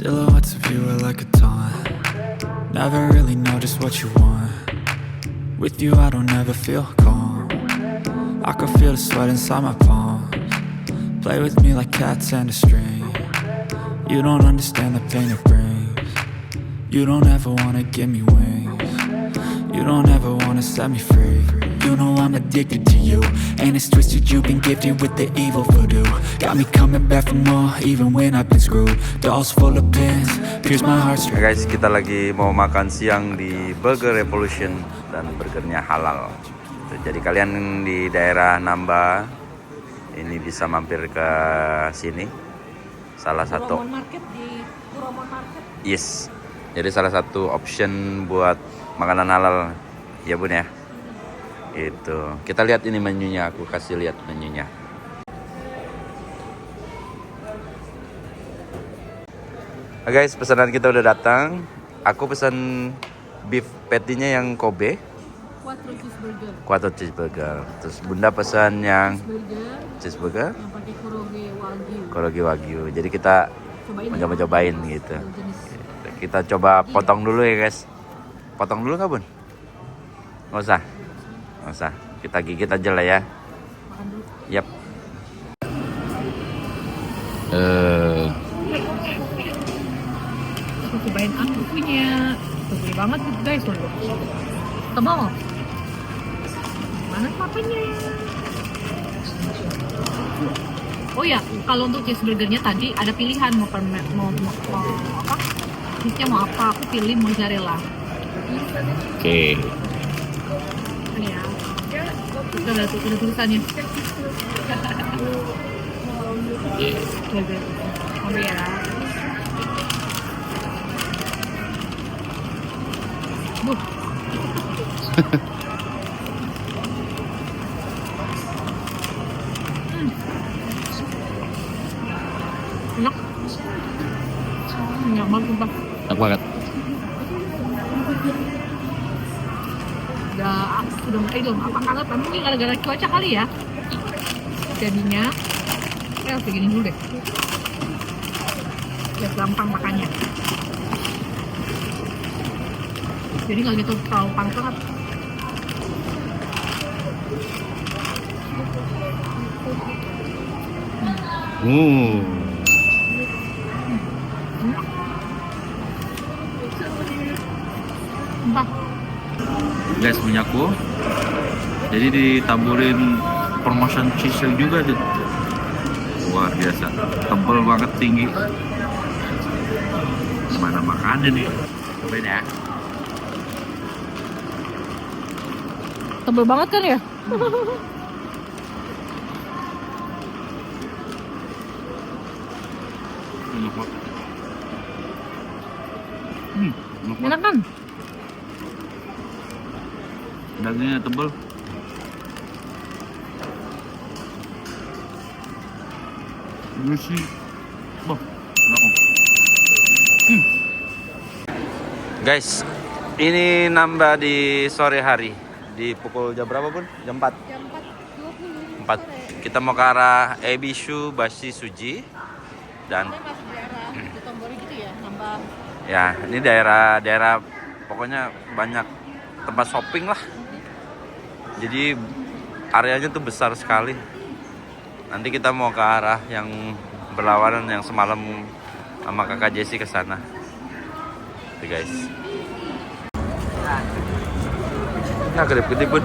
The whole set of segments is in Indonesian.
Silhouettes of you are like a taunt. Never really know just what you want. With you I don't ever feel calm. I can feel the sweat inside my palms. Play with me like cats and a string. You don't understand the pain it brings. You don't ever wanna give me wings. You don't ever wanna set me free. You know I'm addicted to you, and it's twisted, you've been gifted with the evil voodoo. Got me coming back for more, even when I've been screwed. Dolls full of pins, pierce my heartstrings. Guys, kita lagi mau makan siang di Burger Revolution dan burgernya halal. Jadi kalian di daerah Namba ini bisa mampir ke sini. Salah satu Market di Kuromon Market. Yes. Jadi salah satu option buat makanan halal. Ya Bun ya. Itu. Kita lihat ini menunya, aku kasih lihat menunya. Nah guys, pesanan kita udah datang. Aku pesan beef patty-nya yang Kobe. Quattro cheeseburger. Terus Bunda pesan yang cheeseburger Yang pakai koroge wagyu. Jadi kita cobain gitu. Kita coba potong dulu ya guys. Potong dulu nggak Bun? Nggak usah. Kita gigit aja lah ya. Yap. Cobain aku punya. Gede banget guys loh. Tebal. Mana papanya? Oh ya, kalau untuk cheeseburgernya tadi ada pilihan mau apa? Cheese-nya mau apa? Aku pilih mozzarella. Oke. Ini ya. Kita udah tulisannya. Oh ya. Enak. Enak banget sumpah. Enak banget. Udah itu apa kangen mungkin gara-gara cuaca kali ya jadinya segini dulu deh biar gampang makannya jadi nggak gitu terlalu panas banget. Entah. Guys, punyaku. Jadi ditaburin promotion cheese juga tuh. Luar biasa. Tebel banget, tinggi. Gimana makannya nih? Cobain ya. Tebel banget kan ya? Enak kan? Dagingnya tebel. Juicy. Guys, ini nambah di sore hari. Di pukul jam berapa Bun? Jam 4? Jam 4.20 4. Kita mau ke arah Ebishu Bashi Suji. Dan masih daerah Dotonbori gitu ya, nambah. ya, ini daerah pokoknya banyak tempat shopping lah. Jadi areanya tuh besar sekali. Nanti kita mau ke arah yang berlawanan yang semalam sama kakak Jessie ke sana. Tuh guys. Nah, gede Bun.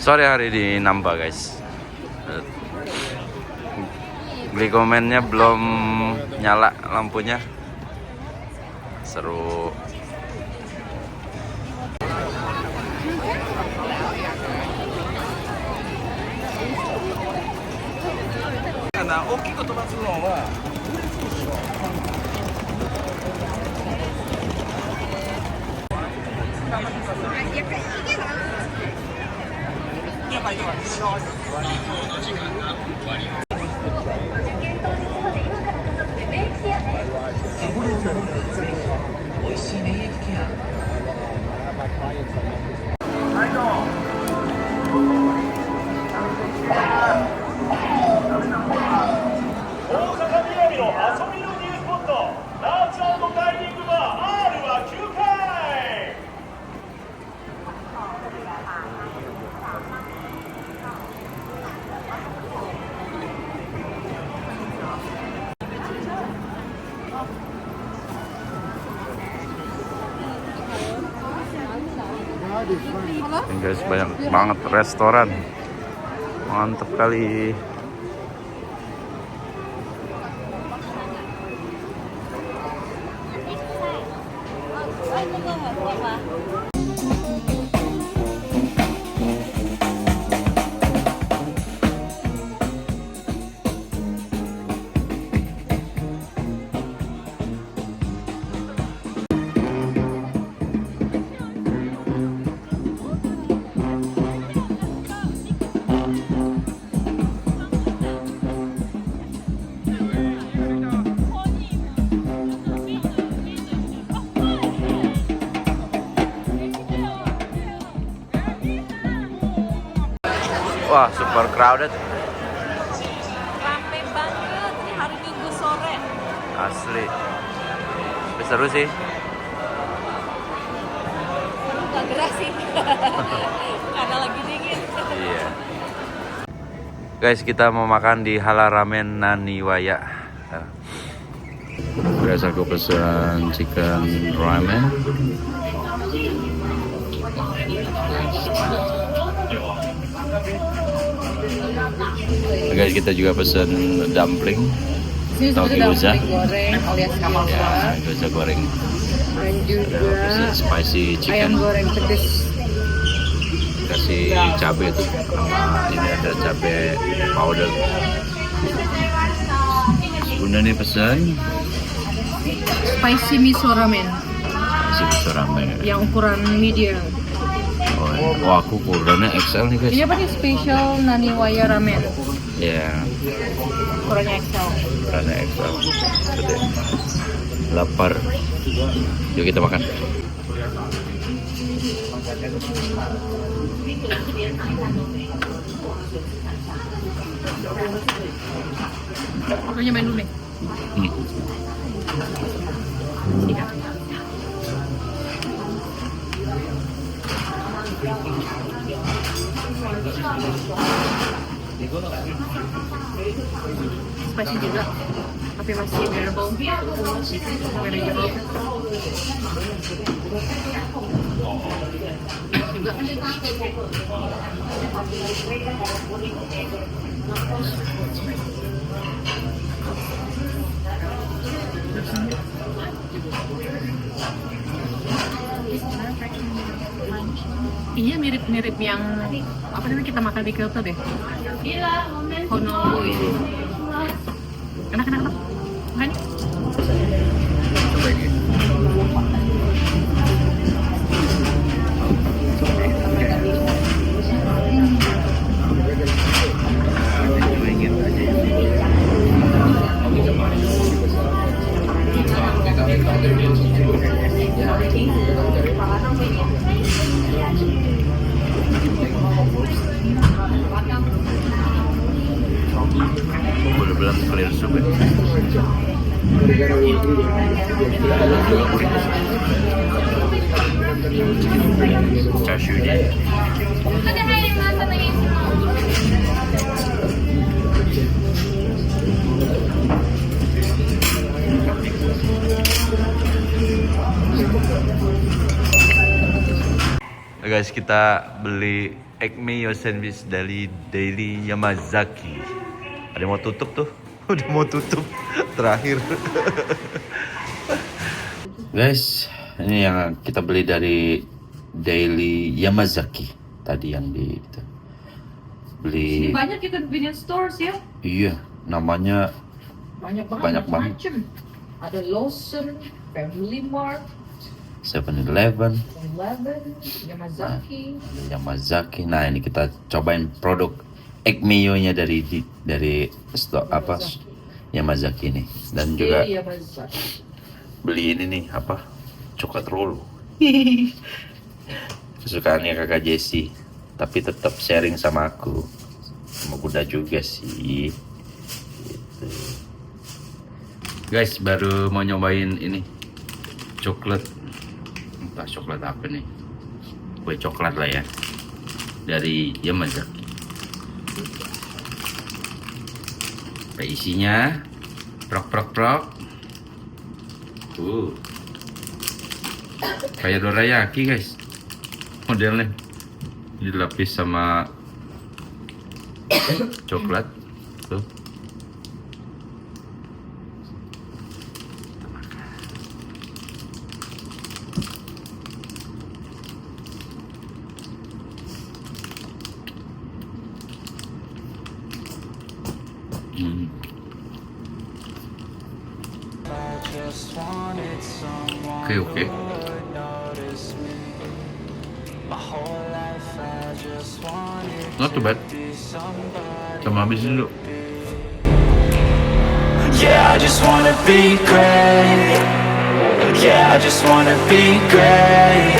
Sore hari di Namba guys. Beli komennya belum nyala lampunya. Seru. Ini guys, banyak banget restoran. Mantep kali. Wah, super crowded. Rame banget ini hari Minggu sore. Asli. Tapi seru sih. Gak gerah sih. Karena lagi dingin. Iya. Guys, kita mau makan di Hala Ramen Naniwaya. Guys, aku pesan chicken ramen. Guys, kita juga pesan dumpling. Sini Atau gyoza. goreng alias kamal Ya, gyoza goreng. dan juga Pesan spicy chicken. goreng pedes. Kasih cabai tuh. Sama ini ada cabai powder. Bunda nih pesan Spicy miso ramen spicy ramen. yang ukuran medium. Oh, aku ukurannya XL nih guys. Ini apa nih special Naniwaya ramen? Ya, Ukurannya XL. ukurannya XL. Gede. Lapar. Yuk kita makan. Aku nyobain dulu nih. Spicy juga, tapi masih bearable, manageable. Juga. Iya mirip-mirip yang apa namanya kita makan di Kyoto deh. Honolulu ya. Enak. Makan nih. Coba ini. Bener-bener clear soup ya. Chashu-nya. Guys, kita beli egg mayo sandwich dari Daily Yamazaki. Ada yang mau tutup tuh. Udah mau tutup. Terakhir. Guys, ini yang kita beli dari Daily Yamazaki. Tadi yang di itu. Beli. Banyak kita convenience stores ya. Iya, namanya Banyak Banyak banget. macam-macam. Ada Lawson, Family Mart, 7-Eleven, Yamazaki. Yamazaki. Nah, ini kita cobain produk egg mayo-nya dari stok apa Yamazaki nih. Dan juga Yamazaki. beli ini nih apa? Coklat roll. Kesukaannya kakak Jessie. Tapi tetap sharing sama aku. Sama Bunda juga sih. Gitu. Guys, baru mau nyobain ini coklat. Entah coklat apa nih. Kue coklat lah ya. Dari Yamazaki. Nah, isinya prok. Kayak dorayaki guys. Modelnya. dilapis sama coklat tuh. Oke. Not too bad. Sama habisin dulu. Yeah, I just wanna be great. Yeah, I just wanna be great.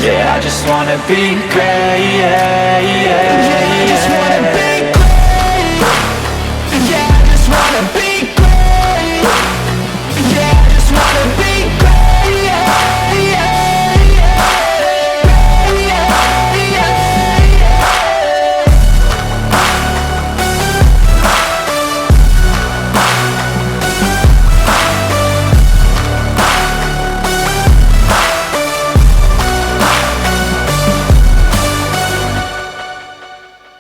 Yeah, I just wanna be great. Yeah, yeah, yeah.